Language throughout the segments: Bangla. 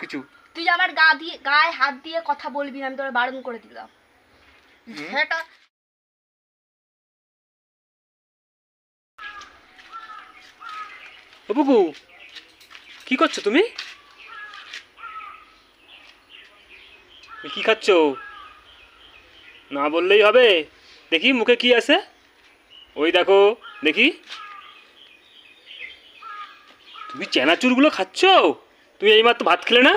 কিছু। তুই আমার গায়ে হাত দিয়ে কথা বলবি না, আমি তোর বারণ করে দিলাম। সেটা ও বুবু, কি করছো তুমি? কি খাচ্ছ? না বললেই হবে। দেখি মুখে কি আছে। ওই দেখো, দেখি। তুমি চানাচুরগুলো খাচ্ছ? তুমি এইমাত্র ভাত খেলে না?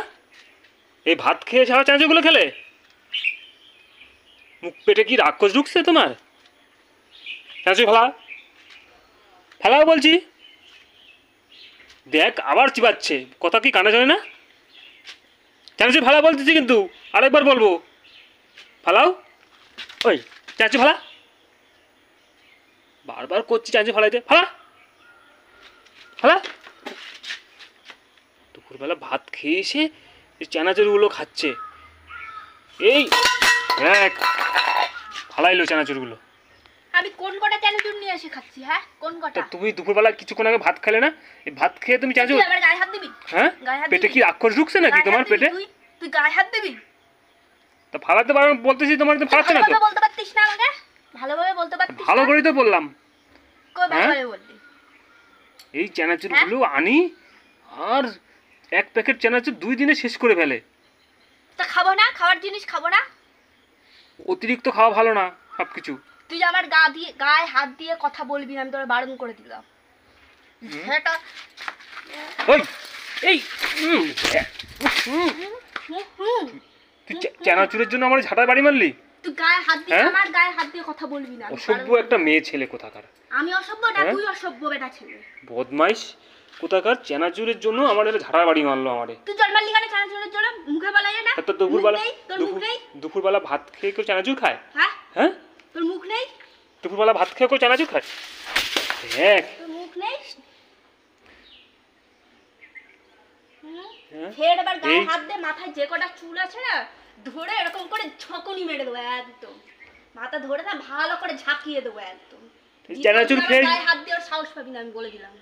এই ভাত খেয়ে ছাড়া চানাচুরগুলো খেলে? মুখ পেটে কি রাক্ষস ঢুকছে তোমার? চানাচুর ফেলা, ফেলাও বলছি। দেখ আবার চিবাচ্ছে, কথা কি কানে যায় না? চানাচুর ফেলা বলতেছি কিন্তু, আরেকবার বলবো। ফালাও, ওই চানাচুর ফালা। বারবার করছি চানাচুর ফালাইতে, ফালা ফালা। দুপুরবেলা ভাত খেয়ে এসে চানাচুরগুলো খাচ্ছে। এই দেখ, ফালাইলো চানাচুরগুলো। আমি কোন কটা চানাচুর নিয়ে এসে খাচ্ছি? হ্যাঁ, কোন কটা? তুমি দুপুরবেলা কিছুক্ষণ আগে ভাত খেলে না? এই ভাত খেয়ে তুমি চানাচুর? তুই আমার গায়ে হাত দিবি? হ্যাঁ, পেটে কি রাক্ষস ঢুকছে নাকি তোমার পেটে? তুই গায়ে হাত দিবি? তা ফালাতে পারো বলতেছি, তোমার তো ফালাচ্ছে না তো। ভালোভাবে বলতে পারতিস না আমাকে? ভালোভাবে বলতে পারতিস? ভালো করেই তো বললাম। কই ভালোভাবে বললি? এই চানাচুরগুলো আনি আর এক প্যাকেট চানাচুর 2 দিনে শেষ করে ফেলে। তা খাবো না? খাওয়ার জিনিস খাবো না? অতিরিক্ত খাওয়া ভালো না সব কিছু। তুই আমার গায়ে হাত দিয়ে কথা বলবি না, আমি তোর বারণ করে দিলাম। সেটা ওই এই তুই চানাচুরের জন্য আমার ঝাঁটায় বাড়ি মারলি? তুই গায়ে হাত দিয়ে আমার গায়ে হাত দিয়ে কথা বলবি না। অসভ্য একটা মেয়ে ছেলে কোথাকার। আমি অসভ্য না, তুই অসভ্য বেটা ছেলে। বদমাইশ কোথাকার, চানাচুরের জন্য আমার এটা ঝাঁটায় বাড়ি মারলো আমারে। তুই জন্মালি কেন চানাচুরের জন্য? মুখে বলা যায় না? তো দুপুরবেলা ভাত খেয়ে কেউ চানাচুর খায়? হ্যাঁ হ্যাঁ, তোর মুখ নেই? দুপুরবেলা ভাত খেয়ে কেউ চানাচুর খায়? দেখ, তোর মুখ নেই? ফের আবার গায়ে হাত দিয়ে মাথায় যে কটা চুল আছে না ধরে এরকম করে ঝাঁকুনি মেরে দেবো একদম। মাথা ধরে না ভালো করে ঝাঁকিয়ে দেবো একদম। চানাচুর খেয়ে গায়ে হাত দিয়ে সাহস পাবি না, আমি বলে দিলাম।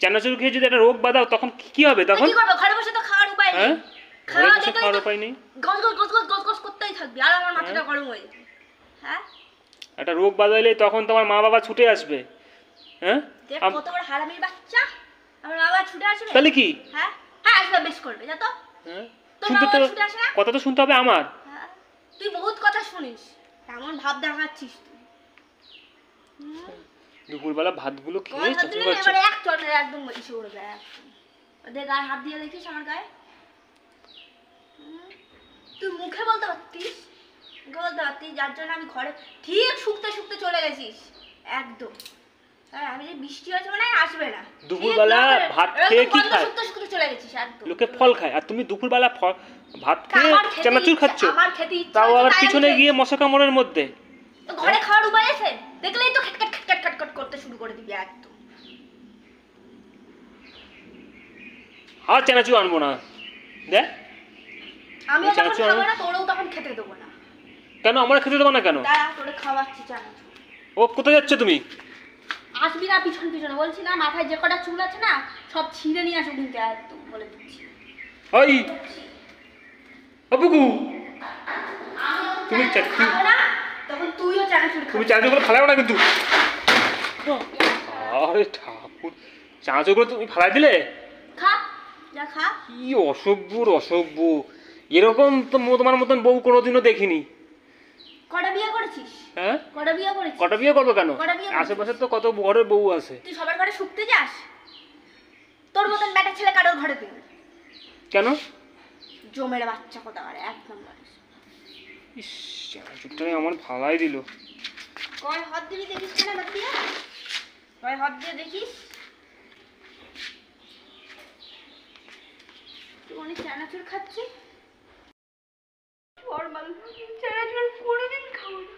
চানাচুর খেয়ে যদি একটা রোগ বাঁধাও তখন কি হবে? তখন কি করবো? ঘরে বসে তো খাওয়ার উপায় নেই। ঘরে বসে খাওয়ার উপায় নেই, গস গস গস গস গস গস করতেই থাকবি আর আমার মাথাটা গরম হয়ে যাবে। হ্যাঁ, একটা রোগ বাঁধাইলে তখন তোমার মা বাবা ছুটে আসবে। হ্যাঁ, দেখ কত বড় হারামির বাচ্চা, আমার বাবা ছুটে আসবে? তাহলে কি? হ্যাঁ হ্যাঁ, আসবে, বেশ করবে, যা তো। শুনতে তো কথা তো শুনতে হবে আমার। তুই বহুত কথা শুনিস, এমন ভাব দেখাচ্ছিস তুই। দুপুরবেলা ভাতগুলো খেয়ে চানাচুর খাচ্ছে। এবারে এক চড়ে একদম ইসে উড়ে যায় একদম। ওদের গায়ে হাত দিয়ে দেখিস আমার গায়ে। তুই মুখে বলতে পারতিস, যার জন্য আমি ঘরে ঠিক শুকতে শুকতে চলে গেছিস একদম। হ্যাঁ, আমি যে বৃষ্টি হয়েছে মানে আসবে না। দুপুরবেলা ভাত খেয়ে কি খায়? শুকতে শুকতে চলে গেছিস একদম। লোকে ফল খায় আর তুমি দুপুরবেলা ভাত খেয়ে চানাচুর খাচ্ছ। আমার খেতে ইচ্ছা, তাও আবার পিছনে গিয়ে মশা কামড়ের মধ্যে। তো ঘরে খাওয়ার উপায় আছে? দেখলেই তো খ্যাটখ্যাট খ্যাটখ্যাট খ্যাটখ্যাট করতে শুরু করে দিবি একদম। আর চানাচুর আনবো না। দেখ, আমি যখন খাবো না তোরেও তখন খেতে দেবো না। কেন আমার খেতে দেবো না কেন? দাঁড়া, তোরে খাওয়াচ্ছি চানাচুর। ও কোথায় যাচ্ছে তুমি? আসবি না পিছন পিছনে, বলছি না, মাথায় যে কটা চুল আছে না সব ছিঁড়ে নিয়ে আসো কিন্তু একদম বলে দিচ্ছি। ওই অপুকু, তুমি খাবো না তখন তুইও চানাচুর খাবি। তুমি চানাচুরগুলো ফালাও না কিন্তু। আরে ঠাকুর, চানাচুরগুলো তুমি ফালাই দিলে? খা, যা খা। কি অসভ্য, এরকম তো তোমার মতন বউ কোনোদিনও দেখিনি। কটা বিয়ে করেছিস? হ্যাঁ, কটা বিয়ে করেছিস? কটা বিয়ে করবো কেন? আশেপাশে তো কত ঘরের বউ আছে। তুই সবার ঘরে শুকতে যাস? তোর মতন বেটা ছেলে কারোর ঘরে তুই কেন? জমের বাচ্চা কোথাকার এক নম্বর। ইস, চানাচুরটা আমার ফালাই দিল। কয় হাত দিবি দেখিস না, বাদ দিয়ে কয় হাত দিয়ে দেখিস। তুই অনেক চানাচুর খাচ্ছিস। চানাচুর কোনোদিন খাবো না।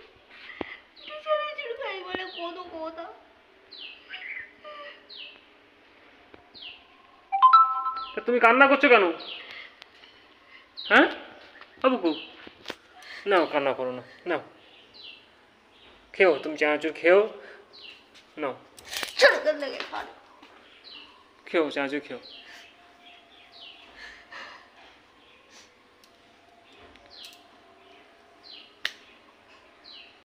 তুই চানাচুর খাই বলে কত কথা। তুমি কান্না করছো কেন? হ্যাঁ বাবুকু, নাও কান্না করো না, নাও খেও, তুমি চানাচুর খেও, নাও খেও চানাচুর খেও।